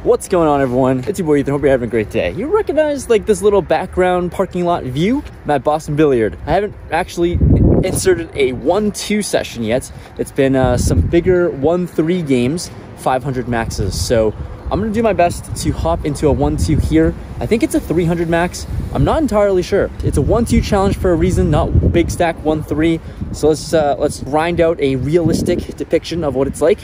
What's going on, everyone? It's your boy Ethan. Hope you're having a great day. You recognize like this little background parking lot view? I'm at Boston Billiard. I haven't actually inserted a 1-2 session yet. It's been some bigger 1-3 games, 500 maxes. So I'm gonna do my best to hop into a 1-2 here. I think it's a 300 max. I'm not entirely sure. It's a 1-2 challenge for a reason, not big stack 1-3. So let's grind out a realistic depiction of what it's like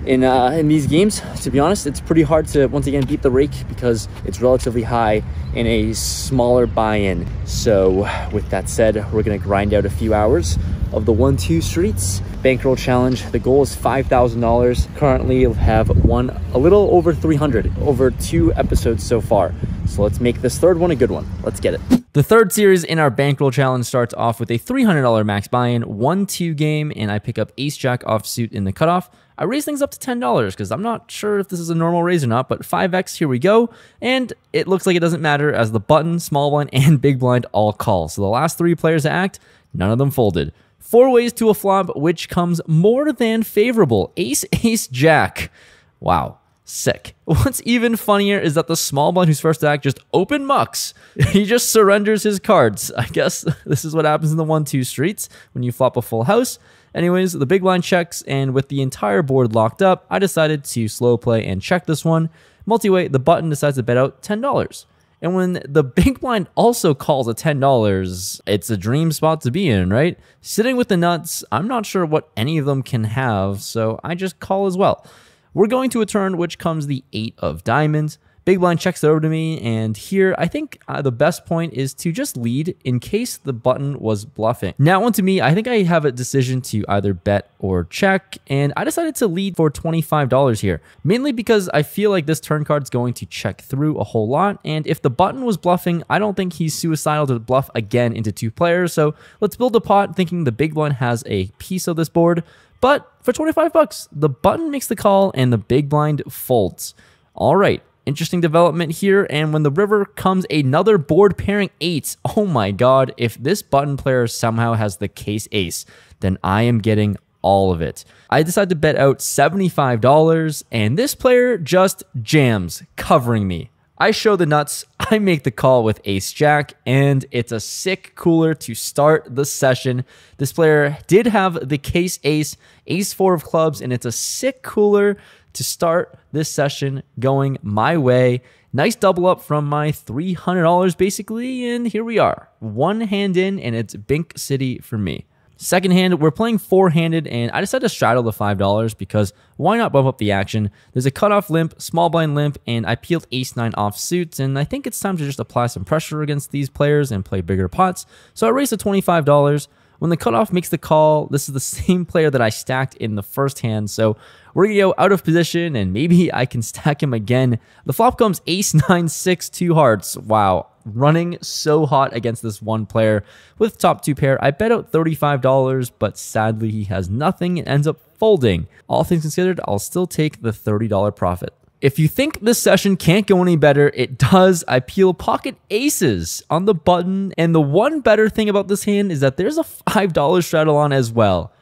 in these games. To be honest, it's pretty hard to once again beat the rake because it's relatively high in a smaller buy-in. So with that said, we're gonna grind out a few hours of the 1-2 streets. Bankroll challenge, the goal is $5,000. Currently have won a little over 300 over 2 episodes so far. So let's make this third one a good one. Let's get it. The third series in our bankroll challenge starts off with a $300 max buy-in, 1-2 game, and I pick up ace jack offsuit in the cutoff. I raise things up to $10 because I'm not sure if this is a normal raise or not, but 5x, here we go. And it looks like it doesn't matter as the button, small blind, and big blind all call. So the last 3 players to act, none of them folded. 4 ways to a flop, which comes more than favorable. Ace, ace, jack. Wow, sick. What's even funnier is that the small blind who's first to act just open mucks. He just surrenders his cards. I guess this is what happens in the 1-2 streets when you flop a full house. Anyways, the big blind checks, and with the entire board locked up, I decided to slow play and check this one. Multi-way, the button decides to bet out $10. And when the big blind also calls at $10, it's a dream spot to be in, right? Sitting with the nuts, I'm not sure what any of them can have, so I just call as well. We're going to a turn which comes the 8 of diamonds. Big blind checks it over to me, and here I think the best point is to just lead in case the button was bluffing. Now onto me, I think I have a decision to either bet or check, and I decided to lead for $25 here, mainly because I feel like this turn card's going to check through a whole lot, and if the button was bluffing, I don't think he's suicidal to bluff again into 2 players, so let's build a pot thinking the big blind has a piece of this board, but for 25 bucks, the button makes the call and the big blind folds. All right. Interesting development here, and when the river comes another board pairing 8, oh my god, if this button player somehow has the case ace, then I am getting all of it. I decide to bet out $75, and this player just jams, covering me. I show the nuts, I make the call with ace jack, and it's a sick cooler to start the session. This player did have the case ace, ace 4 of clubs, and it's a sick cooler to start this session going my way. Nice double up from my $300 basically, and here we are. 1 hand in, and it's Bink City for me. Second hand, we're playing 4-handed, and I decided to straddle the $5 because why not bump up the action? There's a cutoff limp, small blind limp, and I peeled ace-9 offsuit, and I think it's time to just apply some pressure against these players and play bigger pots. So I raised to $25. When the cutoff makes the call, this is the same player that I stacked in the first hand, so we're gonna go out of position and maybe I can stack him again. The flop comes ace-9, 6, 2 hearts. Wow, running so hot against this one player. With top 2 pair, I bet out $35, but sadly he has nothing and ends up folding. All things considered, I'll still take the $30 profit. If you think this session can't go any better, it does. I peel pocket aces on the button, and the one better thing about this hand is that there's a $5 straddle on as well.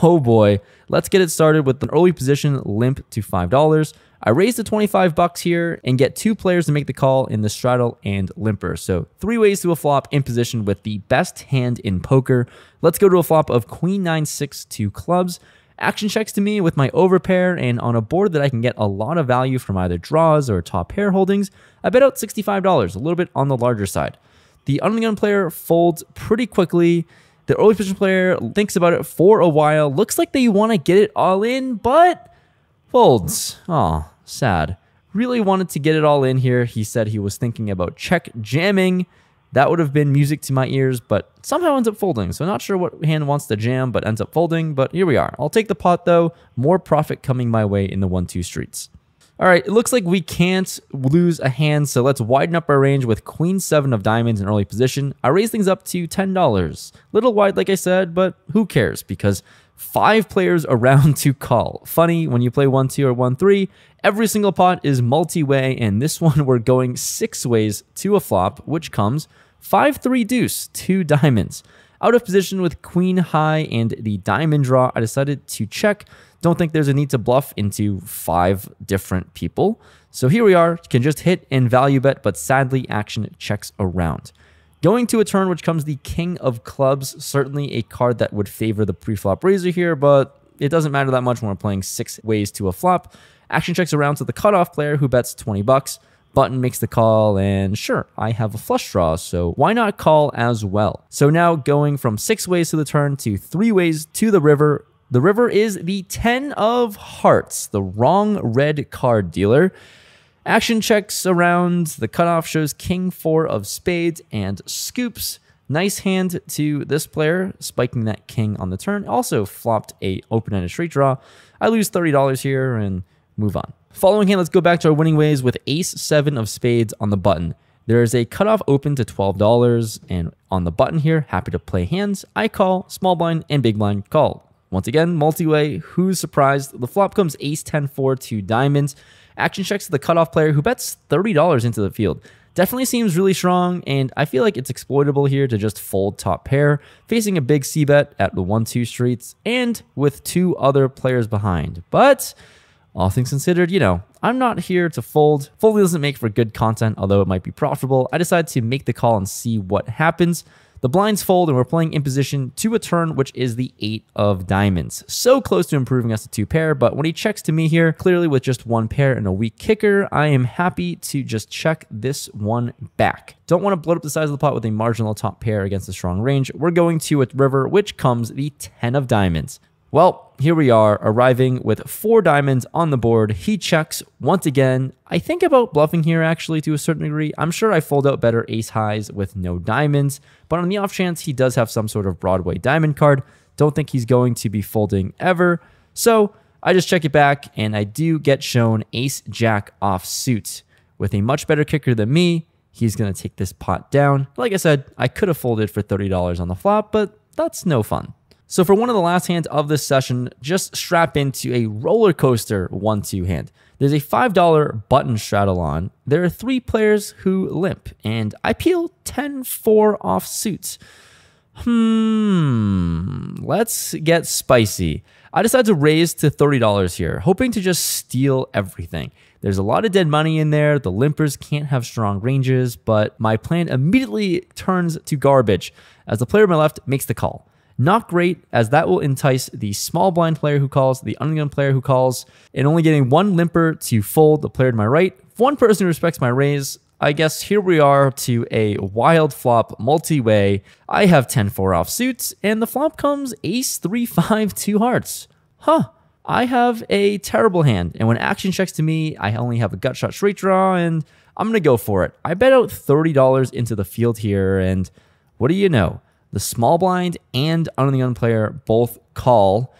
Oh boy, let's get it started with an early position limp to $5. I raise to 25 bucks here and get 2 players to make the call in the straddle and limper. So 3 ways to a flop in position with the best hand in poker. Let's go to a flop of queen 9, 6, 2 clubs. Action checks to me with my overpair, and on a board that I can get a lot of value from either draws or top pair holdings, I bet out $65, a little bit on the larger side. The undergun player folds pretty quickly. The early position player thinks about it for a while. Looks like they want to get it all in, but folds. Aw, sad. Really wanted to get it all in here. He said he was thinking about check jamming. That would have been music to my ears, but somehow ends up folding. So not sure what hand wants to jam, but ends up folding. But here we are. I'll take the pot, though. More profit coming my way in the 1-2 streets. All right, it looks like we can't lose a hand, so let's widen up our range with queen 7 of diamonds in early position. I raise things up to $10. Little wide, like I said, but who cares? Because 5 players around to call. Funny, when you play 1-2 or 1-3, every single pot is multi-way, and this one we're going 6 ways to a flop, which comes 5-3 deuce, 2 diamonds. Out of position with queen high and the diamond draw, I decided to check. Don't think there's a need to bluff into 5 different people. So here we are, can just hit and value bet, but sadly action checks around. Going to a turn which comes the king of clubs, certainly a card that would favor the pre-flop raiser here, but it doesn't matter that much when we're playing 6 ways to a flop. Action checks around to the cutoff player who bets 20 bucks. Button makes the call, and sure, I have a flush draw, so why not call as well? So now going from 6 ways to the turn to 3 ways to the river. The river is the 10 of hearts, the wrong red card dealer. Action checks around, the cutoff shows king 4 of spades and scoops. Nice hand to this player, spiking that king on the turn. Also flopped a open-ended straight draw. I lose $30 here and move on. Following hand, let's go back to our winning ways with ace 7 of spades on the button. There is a cutoff open to $12, and on the button here, happy to play hands. I call, small blind and big blind call. Once again, multi-way, who's surprised? The flop comes ace 10-4 to diamonds. Action checks to the cutoff player who bets $30 into the field. Definitely seems really strong, and I feel like it's exploitable here to just fold top pair, facing a big c-bet at the 1-2 streets, and with 2 other players behind. But all things considered, you know, I'm not here to fold. Folding doesn't make for good content, although it might be profitable. I decided to make the call and see what happens. The blinds fold, and we're playing in position to a turn, which is the 8 of diamonds. So close to improving us to 2 pair, but when he checks to me here, clearly with just 1 pair and a weak kicker, I am happy to just check this one back. Don't want to bloat up the size of the pot with a marginal top pair against a strong range. We're going to a river, which comes the 10 of diamonds. Well, here we are, arriving with 4 diamonds on the board. He checks once again. I think about bluffing here, actually, to a certain degree. I'm sure I fold out better ace highs with no diamonds, but on the off chance he does have some sort of Broadway diamond card, don't think he's going to be folding ever. So I just check it back, and I do get shown ace jack off suit. With a much better kicker than me, he's going to take this pot down. Like I said, I could have folded for $30 on the flop, but that's no fun. So for one of the last hands of this session, just strap into a roller coaster 1-2 hand. There's a $5 button straddle on. There are 3 players who limp, and I peel 10-4 off suits. Let's get spicy. I decided to raise to $30 here, hoping to just steal everything. There's a lot of dead money in there. The limpers can't have strong ranges, but my plan immediately turns to garbage as the player on my left makes the call. Not great, as that will entice the small blind player who calls, the ungun player who calls, and only getting 1 limper to fold the player to my right. 1 person who respects my raise. I guess here we are to a wild flop multi-way. I have 10-4 off suits, and the flop comes ace 3-5 2 hearts. I have a terrible hand, and when action checks to me, I only have a gut shot straight draw, and I'm going to go for it. I bet out $30 into the field here, and what do you know? The small blind and under the gun player both call.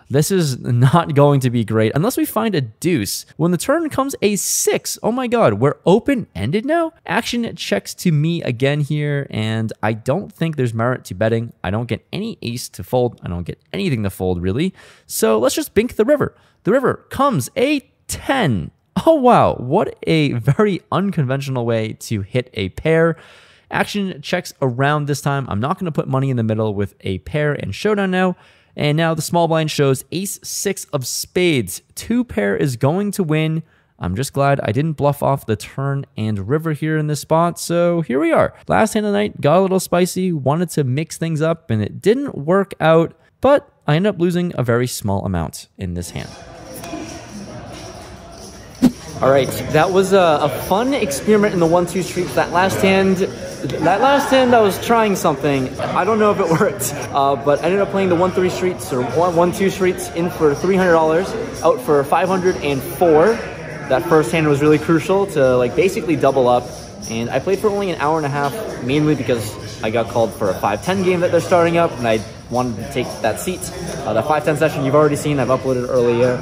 This is not going to be great unless we find a deuce. When the turn comes a 6, oh my god, we're open-ended now? Action checks to me again here, and I don't think there's merit to betting. I don't get any ace to fold. I don't get anything to fold, really. So let's just bink the river. The river comes a 10. Oh wow, what a very unconventional way to hit a pair. Action checks around this time. I'm not going to put money in the middle with a pair and showdown now. And now the small blind shows ace 6 of spades. 2 pair is going to win. I'm just glad I didn't bluff off the turn and river here in this spot. So here we are. Last hand of the night, got a little spicy, wanted to mix things up, and it didn't work out. But I ended up losing a very small amount in this hand. All right, that was a fun experiment in the 1-2 streets. That last hand, I was trying something. I don't know if it worked, but I ended up playing the 1-3 streets or 1-2 streets in for $300, out for $504. That first hand was really crucial to like basically double up, and I played for only an hour and a half, mainly because I got called for a 5-10 game that they're starting up, and I wanted to take that seat. The 5-10 session you've already seen, I've uploaded earlier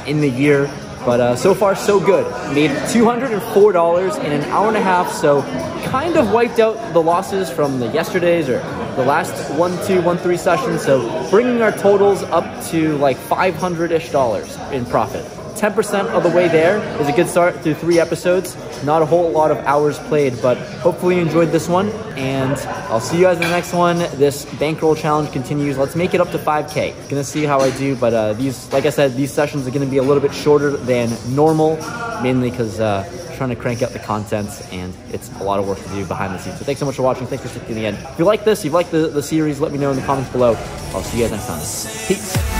in the year. But so far, so good. Made $204 in an hour and a half, so kind of wiped out the losses from the yesterdays or the last 1-2, 1-3 sessions. So bringing our totals up to like $500-ish in profit. 10% of the way there is a good start through 3 episodes. Not a whole lot of hours played, but hopefully you enjoyed this one, and I'll see you guys in the next one. This bankroll challenge continues. Let's make it up to 5K. Gonna see how I do, but these, like I said, these sessions are gonna be a little bit shorter than normal, mainly because trying to crank out the content, and it's a lot of work to do behind the scenes. So thanks so much for watching. Thanks for sticking to the end. If you like this, if you like the series, let me know in the comments below. I'll see you guys next time. Peace.